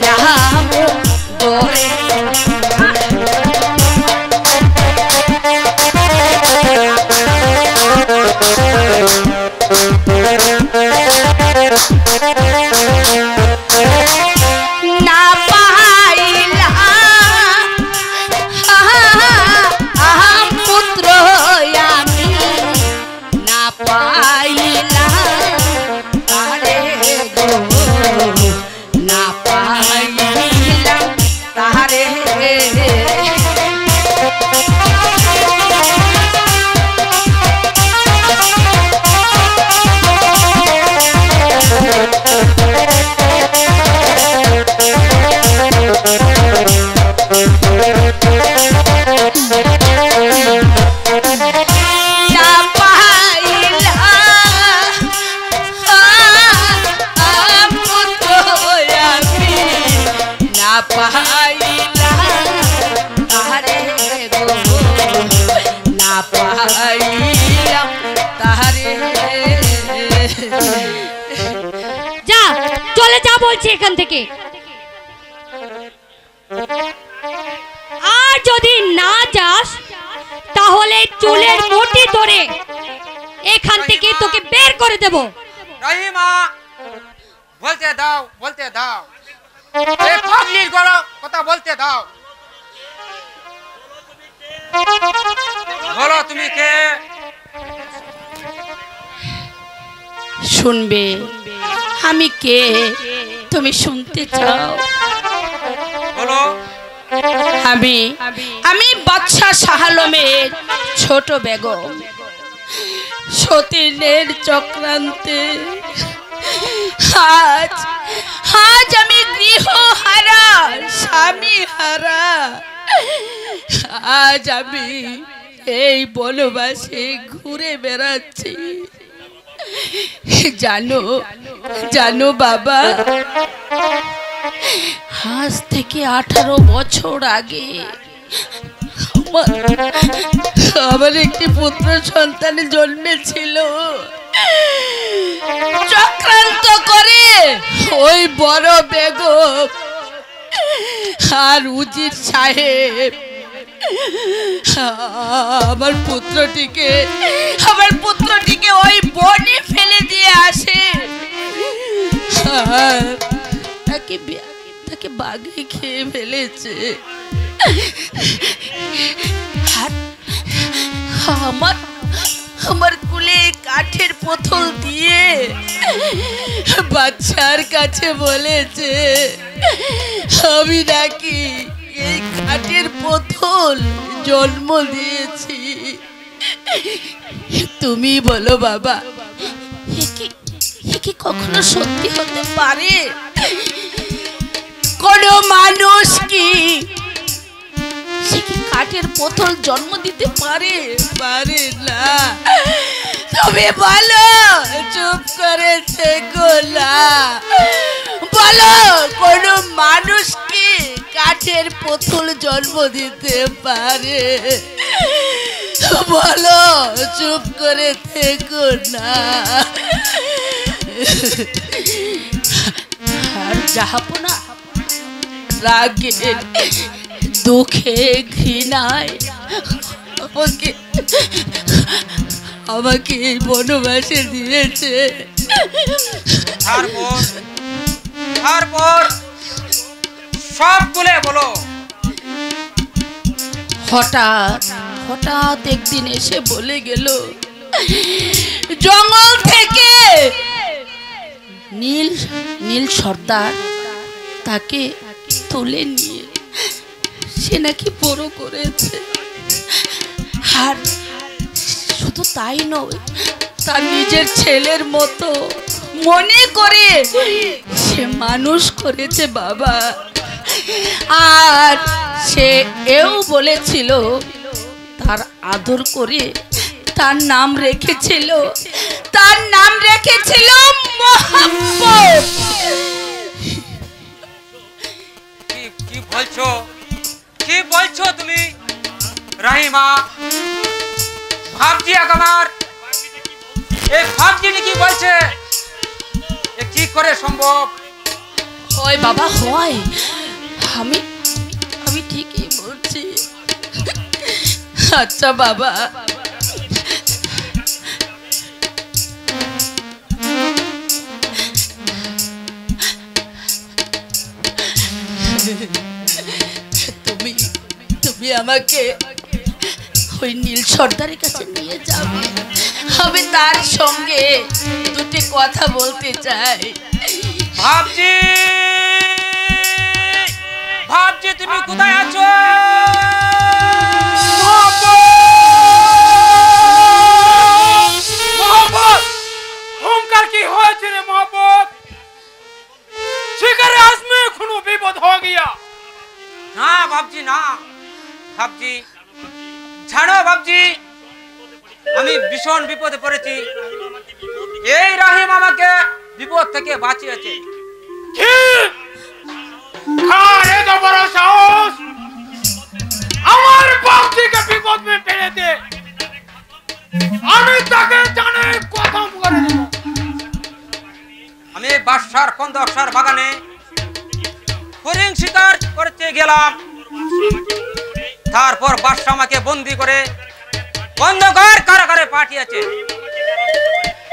নাম ধরে না পাইলাম পুত্র আমি না পাইলাম তারে গো না পাইলাম তারে যা চলে যা বলছি এখান থেকে। আর যদি না যাস তাহলে চুলের মুঠি ধরে এখান থেকে তোকে বের করে দেব। রহিমা বলতে দাও বলতে দাও, এই পাগলির গলা কথা বলতে দাও। বলো তুমি কে? শুনবে আমি কে তুমি শুনতে চাও? বলো। আমি বাদশা শাহ আলমের ছোট বেগম। সতীনের চক্রান্তে আজ আমি গৃহহারা স্বামী হারা। আজ আমি এই বনবাসে ঘুরে বেড়াচ্ছি। জানো জানো বাবা, আজ থেকে 18 বছর আগে আমার একটি পুত্র সন্তান জন্মেছিল। চক্রান্ত করে ওই বড় বেগম আর উজির সাহেব আমার পুত্রটিকে ওই বনে ফেলে দিয়ে আসে। তাকে বাঘে খেয়ে ফেলেছে। আমার কুলে কাঠের পুতুল দিয়ে বাচ্চার কাছে বলেছে আমি নাকি এই কাঠের পুতুল জন্ম দিয়েছি। তুমি বলো বাবা, কি কখনো সত্যি হতে পারে? কোন মানুষ কি সে কি কাঠের পুতুল জন্ম দিতে পারে? পারে না। তুমি বলো, চুপ করে থেকো না। বলো কোন মানুষ কি কাঠের পুতুল জন্ম দিতে পারে? বলো, চুপ করে থেকো না। আর জাহাপনা রাগে দুঃখে ঘৃণায় আমাকে এই বনবাসে দিয়েছে। তারপর সব বলে বলো। হঠাৎ একদিন এসে বলে গেল জঙ্গল থেকে নীল সর্দার তাকে তুলে নিয়ে সে নাকি বড় করেছে। আর শুধু তাই নয়, তার নিজের ছেলের মতো মনে করে সে মানুষ করেছে বাবা। আর সে এও বলেছিল তার আদর করে তার নাম রেখেছিল মোহাম্মদ। কি বলছো তুমি রাহিমা? ভাবজি আমার এই ভাবজি কি বলছে? কি করে সম্ভব? হয় বাবা হয়, আমি আমি ঠিকই বলছি। আচ্ছা বাবা, তুমি তুমি আমাকে ওই নীল সর্দারের কাছে নিয়ে যাবে, আমি তার সঙ্গে দুটি কথা বলতে চাই। ভাবছি ভাবছি তুমি কোথায় আছো? কি হয়েছে রে মোহাম্মদ? শিকারে আজমে কোনো বিপদ হয়ে গিয়া? না ভাবছি, না ভাবছি, জানো ভাবছি আমি ভীষণ বিপদে পড়েছি। এই রাহিম আমাকে বিপদ থেকে বাঁচিয়েছে। কি? কার এত বড় সাহস আমার বাপজিকে বিপদ মে ফেলে দে? আমি তাকে জানে খতম করে দেব। আমি বাদশার কন্দকশার বাগানে হরিণ শিকার করতে গেলাম। তারপর বাদশা আমাকে বন্দি করে কন্দকার কারাগারে পাঠিয়েছে।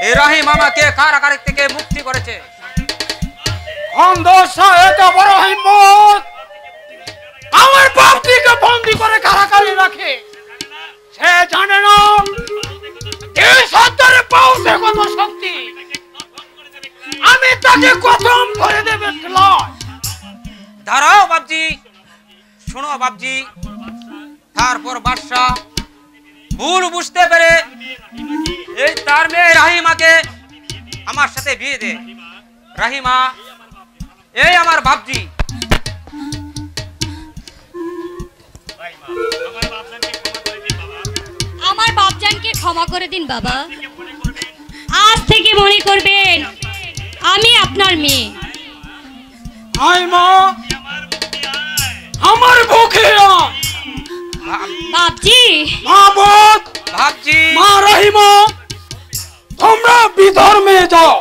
এই রাহিম আমাকে কারাগার থেকে মুক্তি করেছে। কন্দকশা এত বড় হিম্মত আমার বাপজিকে বন্দি করে কারাগারে রাখে? সে জানে না এই সত্তরে পাউছে কত শক্তি। আমি তাকে খতম করে দেবে। দাঁড়াও বাবজি, শোনো বাবজি। তারপর বাদশা ভুল বুঝতে পেরে এই তার মেয়ে রাহিমাকে আমার সাথে বিয়ে দে। রাহিমা এই আমার বাবজি। আমার বাপজানকে ক্ষমা করে দিন বাবা। আজ থেকে মনে করবেন আমি আপনার মেয়ে। আয় মা, আমার বুকে বাপজি, মাহবুব, বাবজি, মা রহিমা, তোমরা বিধর্মে যাও।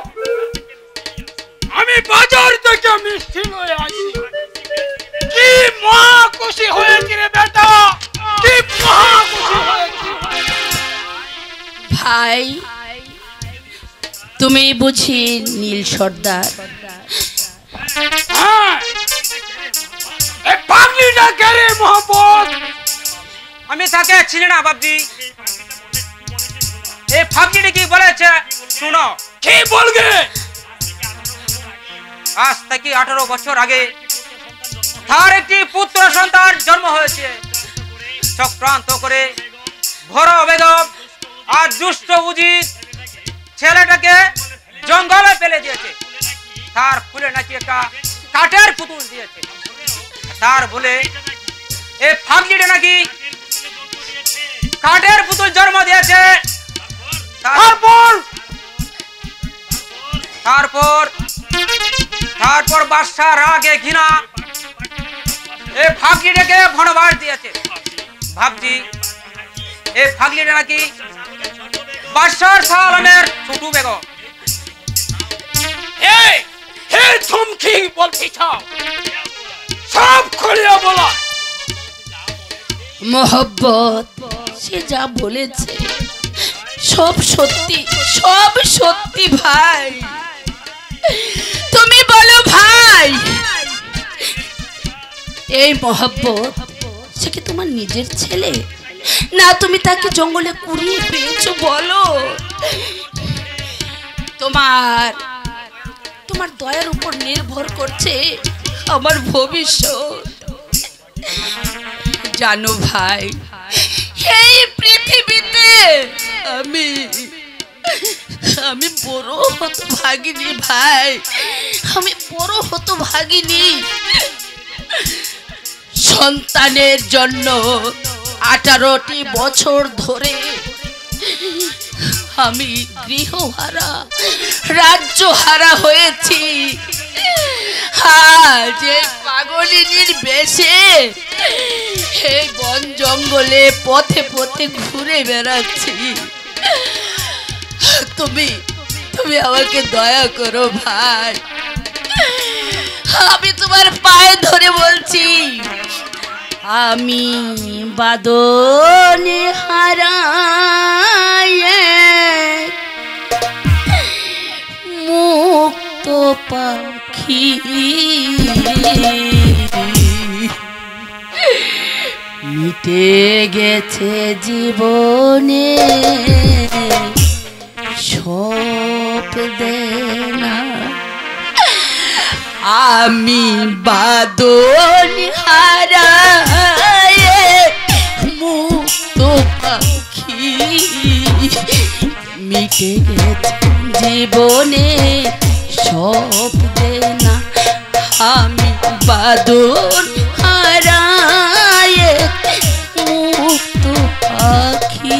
আমি বাজার থেকে মিষ্টি লয়ে আসি। কি মা খুশি হয়েছে রে বেটা, কি মা খুশি হয়েছে। ভাই, তুমি বুঝি নীল সর্দার? হ্যাঁ, এই পাগলিটা কে রে মোহাম্মদ? আমি তাকে চিনি না বাবজি। এই ফাঁকিটি কি বলেছে শুনো। কি বলবে? আজ থেকে 18 বছর আগে তার একটি পুত্র সন্তান জন্ম হয়েছে। চক্রান্ত করে ভরা বেগম আর দুষ্ট উজির ছেলেটাকে জঙ্গলে ফেলে দিয়েছে। তার ফুলে নাকি একটা কাঠের পুতুল দিয়েছে। তার বলে এই ফাঁকিটা নাকি কাঠের পুতুল জন্ম দিয়েছে। তারপর তারপর তারপর বাদশা রাগে ঘৃণা এই ফাঁকিটাকে বনবাস দিয়েছে। ভাবছি এই ফাঁকিটা নাকি বাদশার সালামের ছোট বেগম। এই এই তুমি কি বলতে চাও? সব খুলিয়া বলো। মোহব্বত, সে যা বলেছে সব সত্যি, সব সত্যি ভাই। তুমি বলো ভাই, এই মোহব্বত সে কি তোমার নিজের ছেলে, না তুমি তাকে জঙ্গলে কুড়িয়ে পেয়েছো? বলো। তোমার তোমার দয়ার উপর নির্ভর করছে আমার ভবিষ্যৎ। জানো ভাই, এই পৃথিবীতে আমি আমি বড় হতভাগিনী ভাই, আমি বড় হতভাগিনী। সন্তানের জন্য 18টি বছর ধরে আমি গৃহহারা, রাজ্যহারা হয়েছি। আজ এই পাগলিনীর বেশে এই বন জঙ্গলে পথে পথে ঘুরে বেড়াচ্ছি। তুমি তুমি আমাকে দয়া করো ভাই, আমি তোমার পায়ে ধরে বলছি, আমি বাদনে হারায়ে মুক্ত পাখি মিটে গেছে জীবনে সব দেনা, আমি বাদন হারায়ে মুক্ত পাখি মিটে গেছে জীবনে সব দেনা, আমি বাদন হারায়ে মুক্ত পাখি।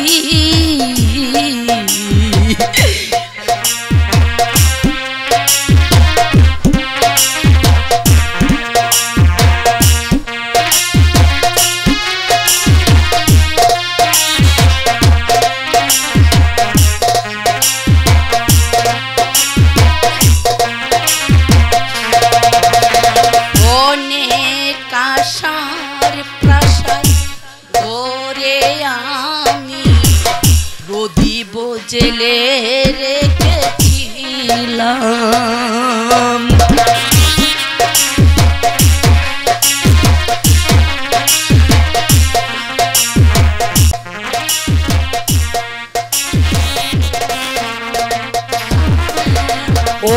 জেলে রেখেছিলাম,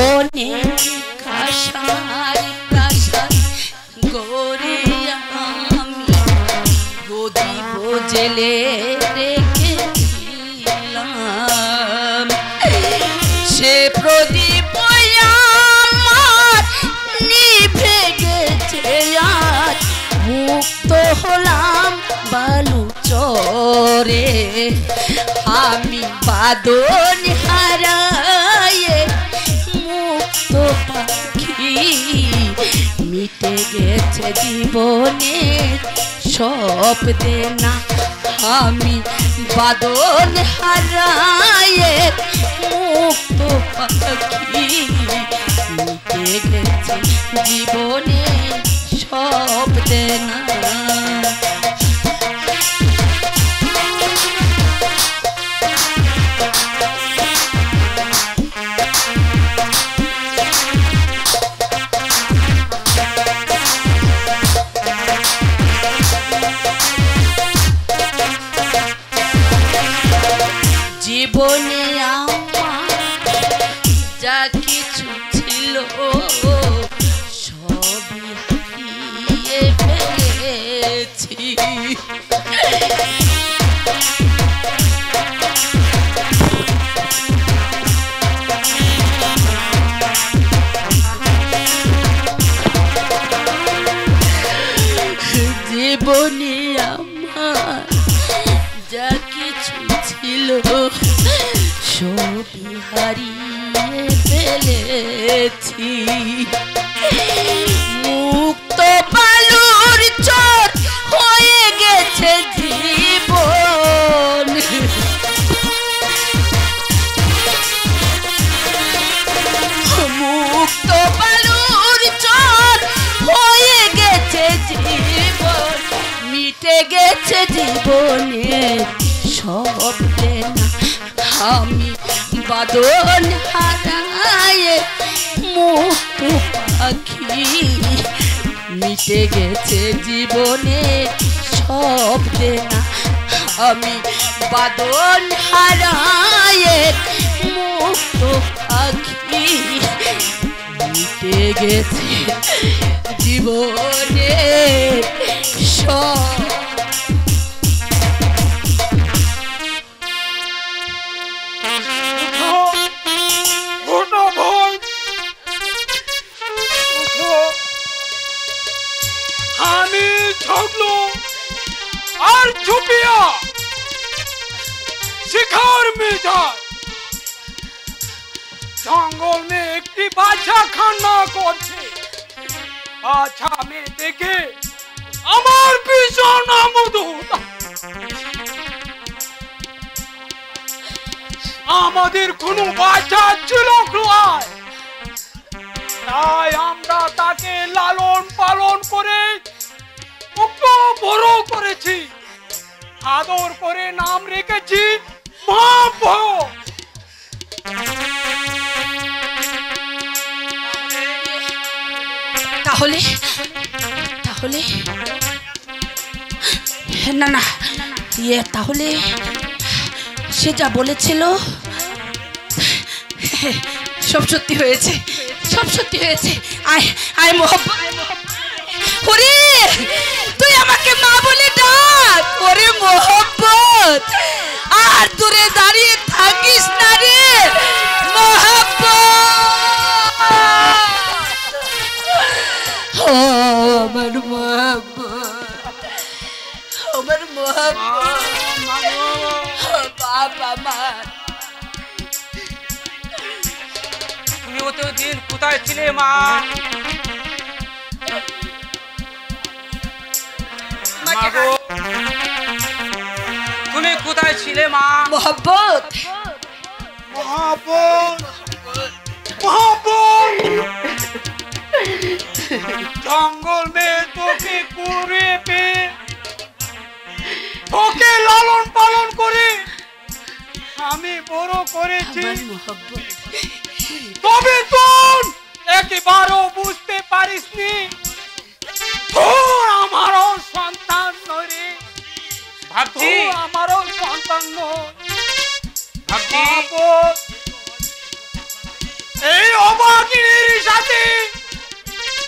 অনেক আশার প্রাসাদ গড়ে আমি প্রদীপ জেলে সে প্রদীপ আমার নিভে গেছে আজ, মুক্ত হলাম বালু চরে, আমি বাদন হারায়ে মুক্ত পাখি মিটে গেছে জীবনে সব দেনা, আমি বাদন হারায়ে মুক্ত পাখি মিটে গেছে জীবনে সব দেনা। জীবনে আমার যা কিছু ছিল সবই হারিয়ে ফেলেছি, জীবনে আমার যা কিছু ছিল সবই হারিয়ে ফেলেছি, মুক্ত বালুর চর হয়ে গেছে জীবন, মুক্ত বালুর চর হয়ে গেছে জীবন, মিটে গেছে জীবনে সব দেনা, আমি বাদন হারায়ে মুক্ত পাখি মিটে গেছে জীবনে সব দেনা, আমি বাদন হারায়ে মুক্ত পাখি মিটে গেছে জীবনে সব। আমি ঝগলো আর চুপিয়া শিখার में যায় জঙ্গল में একটি বাচ্চা খান্না করছে, বাচ্চা মেয়ে দেখে আমার ভীষণ আমোদ হতো, আমাদের কোনো বাচ্চা ছিল নয়, তাই আমরা তাকে আদর করে নাম রেখেছি মহাপ্রভু। তাহলে তাহলে না না তাহলে সে যা বলেছিল সব সত্যি হয়েছে, সব সত্যি হয়েছে। আয় আয় মোহব্বত, ওরে তুই আমাকে মা বলে ডাক। ওরে মোহব্বত, আর দূরে দাঁড়িয়ে থাকিস না রে মোহব্বত। আমার মোহব্বত, আমার মোহব্বত, বাবা আমার। তুমি অতদিন কোথায় ছিলে মা? তুমি কোথায় ছিলে মা? মোহব্বত, মহাপ্রভু, মহাপ্রভু, জঙ্গল মে তোকে কুড়ে পেয়ে তোকে লালন পালন করে আমি বড় করেছি। আমার মোহব্বত, তবে তুই একবারও বুঝতে পারিসনি তোর আমারও সন্তান নয় রে। ভাবছি তোর আমারও সন্তান নয়। ভাবছি মহাপ্রভু, এই অবাগিনীর সাথে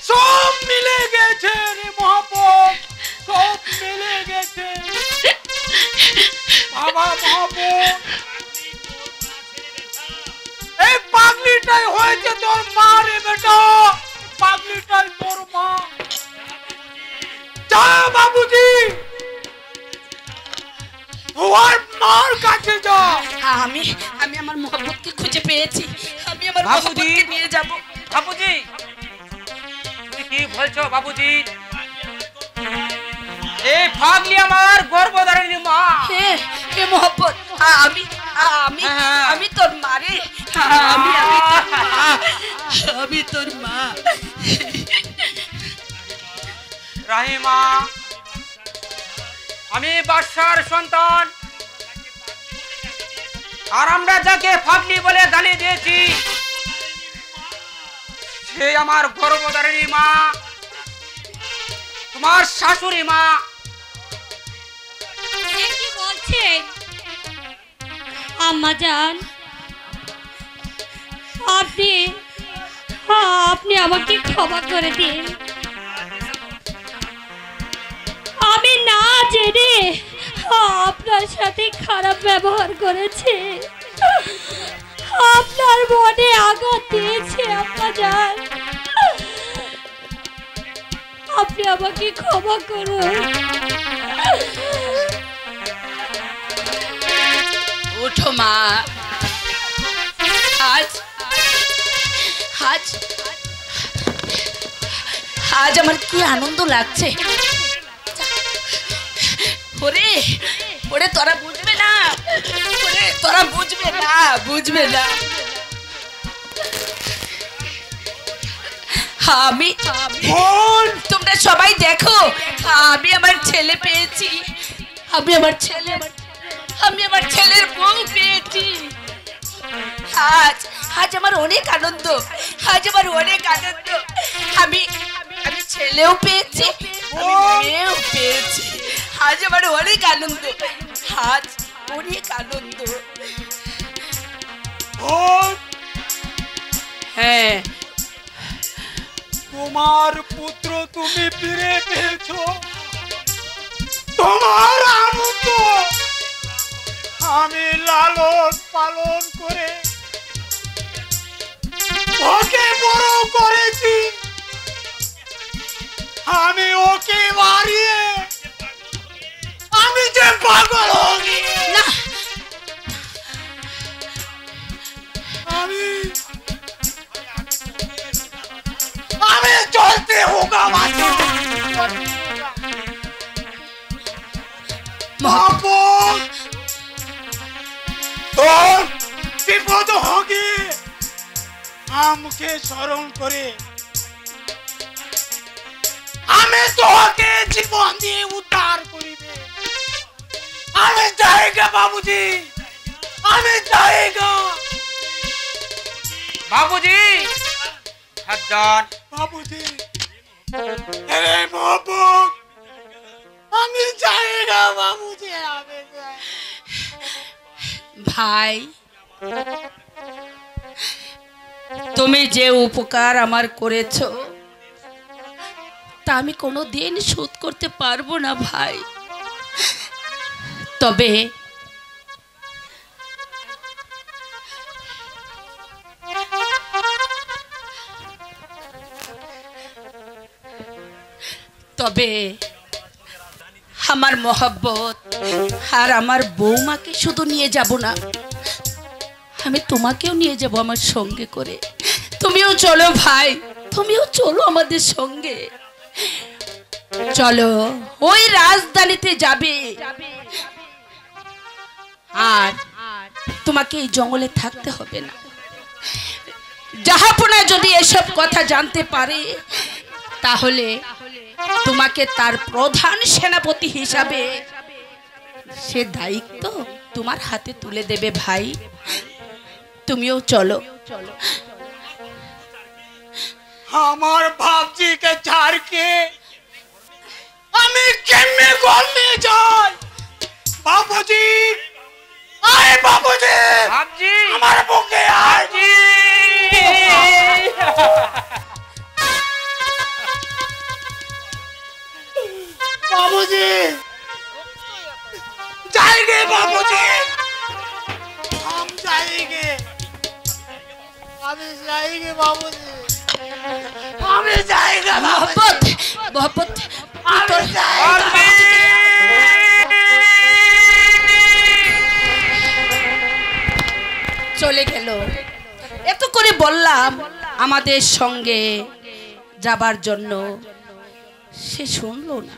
সব মিলে গেছে রে মহাপ্রভু, সব মিলে গেছে। বাবা মহাপ্রভু, এই পাগলিটাই হয়েছে তোর মা রে বেটা, পাগলিটাই তোর মা। যা বাবুজি, তোমার মার কাছে যা। আমি আমি আমার মোহব্বতকে খুঁজে পেয়েছি। আমি আমার বাবুজি। মোহব্বতকে নিয়ে যাব। বাবুজি, তুমি কি বলছো বাবুজি? এই ফাগলি আমার গর্ভধারিণী মা। হে হে মোহব্বত, আমি আমি হ্যাঁ। আমি তোর মা রে। আমি আমি তোর মা। আমি তোর মা। রাহিমা, আমি বাদশার সন্তান, আর আমরা যাকে ফাগলি বলে গালি দিয়েছি সে আমার গর্ভধারিণী মা, তোমার শাশুড়ি মা। এ কি বলছেন আম্মা জান? আপনি আপনি আমাকে ক্ষমা করে দিন। আমি না জেনে আপনার সাথে খারাপ ব্যবহার করেছি, আপনার মনে আঘাত দিয়েছে আম্মা জান। আপনি আমাকে ক্ষমা করুন। ওঠো মা। আজ আজ আজ আমার কি আনন্দ লাগছে। ওরে ওরে তোরা বুঝবে না, ওরে তোরা বুঝবে না, বুঝবে না। আমি বল, তোমরা সবাই দেখো, আমি আমার ছেলে পেয়েছি। আমি আমার ছেলের বউ পেয়েছি। আজ আজ আমার অনেক আনন্দ, আজ আমার অনেক আনন্দ। আমি আমি ছেলেও পেয়েছি, আমি মেয়েও পেয়েছি। আজ আমার অনেক আনন্দ, আজ অনেক আনন্দ। বল, হ্যাঁ, তোমার পুত্র তুমি ফিরে পেয়েছো, তোমার আনন্দ আমি লালন পালন করে ওকে বড় করেছি। আমি ওকে মারিয়ে আমি যে পাগল হয়ে না আমি আমি চলতে হোগা মাতো বাপু তোর বিপদ হোগে আমাকে স্মরণ করে আমি তোকে জীবন দিয়ে উদ্ধার করিবে। আমি যাইগা বাবুজি, আমি যাইগা বাবুজি সাজ্জাদ বাবুজি। আরে মোহব্বত, আমি যাইগা বাবুজি, আমি যাই। ভাই, তুমি যে উপকার আমার করেছো তা আমি কোনো দিন শোধ করতে পারবো না ভাই। তবে তবে আমার মহব্বত আর আমার বৌমাকে শুধু নিয়ে যাব না, আমি তোমাকেও নিয়ে যাব আমার সঙ্গে করে। তুমিও চলো ভাই, তুমিও চলো আমাদের সঙ্গে। চলো, ওই রাজধানীতে যাবে। আর তোমাকে এই জঙ্গলে থাকতে হবে না। জাহাপনা যদি এসব কথা জানতে পারে তাহলে তোমাকে তার প্রধান সেনাপতি হিসাবে সে দায়িত্ব তোমার হাতে তুলে দেবে ভাই। তুমিও চলো। আমার বাবজিকে ছাড়কে আমি কেমনে গলমে যাই? বাবুজি, আয় বাবুজি, বাবজি আমার বুকে আয়। বাবুজি जाएंगे, बाबूजी हम जाएंगे, हमें जाएंगे बाबूजी, हमें जाएगा मोहब्बत मोहब्बत हमें जाएगा। চলে গেল। এত করে বললাম আমাদের সঙ্গে যাবার জন্য, সে শুনলো না,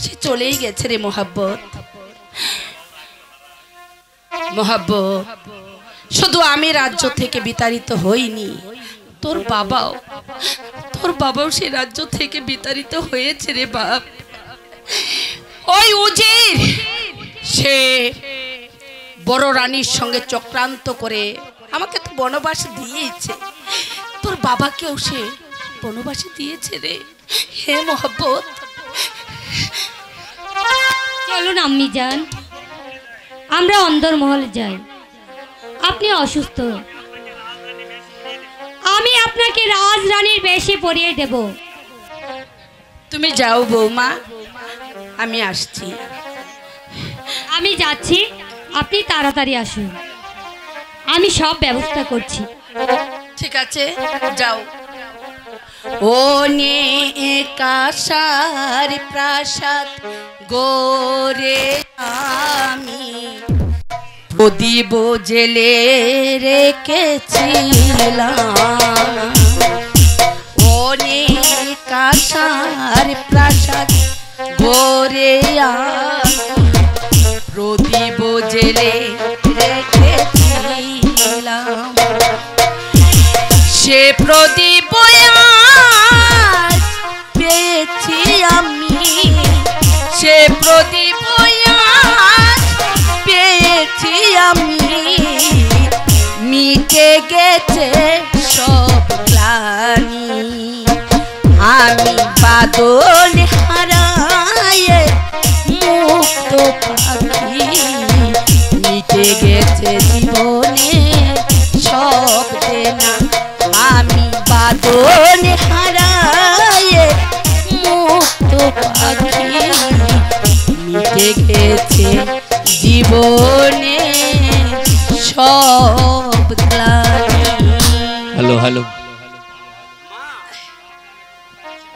সে চলেই গেছে রে মোহাব্বত। মোহাব্বত, শুধু আমি রাজ্য থেকে বিতাড়িত হইনি, তোর বাবাও সে রাজ্য থেকে বিতাড়িত হয়েছে রে বাপ। ওই উজির সে বড় রানীর সঙ্গে চক্রান্ত করে আমাকে তো বনবাস দিয়েছে, তোর বাবাকেও সে বনবাসে দিয়েছে রে। হে মোহাব্বত, চলুন আম্মি যান, আমরা অন্দরমহল যাই। আপনি অসুস্থ, আমি আপনাকে রাজরানীর বেশে পরিয়ে দেব। তুমি যাও বৌমা, আমি আসছি। আমি যাচ্ছি, আপনি তাড়াতাড়ি আসুন, আমি সব ব্যবস্থা করছি। ঠিক আছে, যাও। ও নে কাশার প্রাসাদ গোরে আমি প্রদীপ জেলে রেখেছিলাম। ও নে কাশার প্রাসাদ গোরে আমি প্রদীপ জেলে রেখেছিলাম। সে প্রদীপ আজ পেয়েছি আমি, সে প্রদীপ আজ পেয়েছি আমি। মিটে গেছে সব গ্লানি, আমি বাদল হারায়ে মুক্ত পাখি। মিটে গেছে জীবনে সব দেনা, আমি বাদল হারায়ে মুক্ত পাখি। মিটে গেছে জীবনে সব গ্লানি। হ্যালো হ্যালো,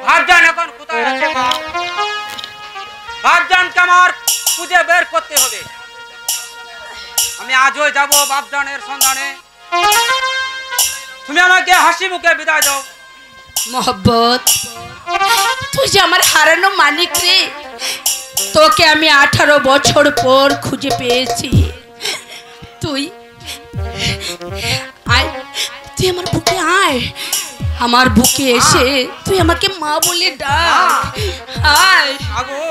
ভাবজান এখন কোথায় আছে মা? ভাবজানকে আমার খুঁজে বের করতে হবে। আমি আজই যাব বাপজানের সন্ধানে। তুমি আমাকে হাসি মুখে বিদায় দাও। মোহব্বত, তুই যে আমার হারানো মানিক রে, তোকে আমি 18 বছর পর খুঁজে পেয়েছি। তুই আয়, তুই আমার বুকে আয়, আমার বুকে এসে তুই আমাকে মা বলে ডাক। আয় আগো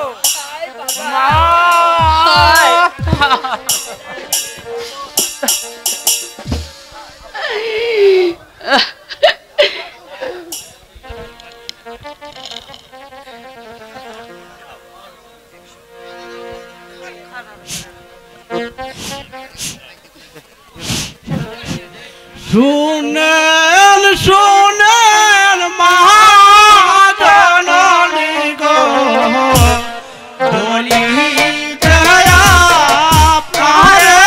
শুনেন শুনেন মহাজননী গো বলি দয়া আপনারে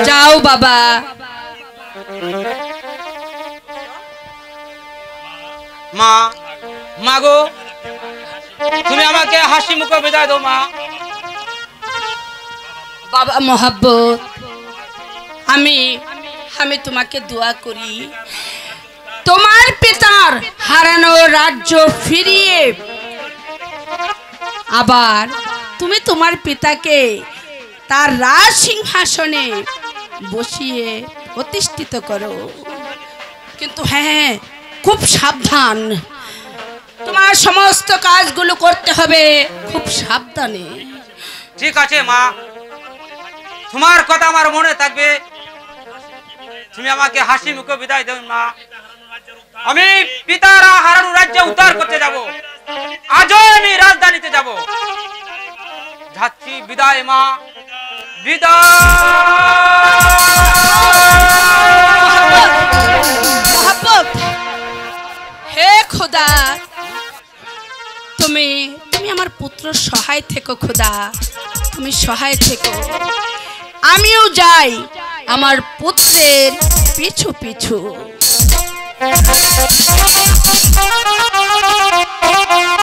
যাও বাবা। মা, মা গো, তুমি আমাকে হাসি মুখে বিদায় দাও মা। বাবা মোহাব্বত, আমি তোমাকে দোয়া করি তোমার পিতার হারানো রাজ্য ফিরিয়ে আবার তুমি তোমার পিতাকে তার রাজ সিংহাসনে বসিয়ে প্রতিষ্ঠিত করো। কিন্তু হ্যাঁ, খুব সাবধান, তোমার সমস্ত কাজগুলো করতে হবে খুব সাবধানে। ঠিক আছে মা, তোমার কথা আমার মনে থাকবে। তুমি আমাকে হাসি মুখে বিদায় দেও মা। আমি পিতারা হারানো রাজ্য উদ্ধার করতে যাব। আজই আমি রাজধানীতে যাব। যাচ্ছি, বিদায় মা, বিদায়। মোহাব্বত, হে খোদা, তুমি আমার পুত্র সহায় থেকো খোদা, তুমি সহায় থেকো। আমিও যাই আমার পুত্রের পিছু পিছু।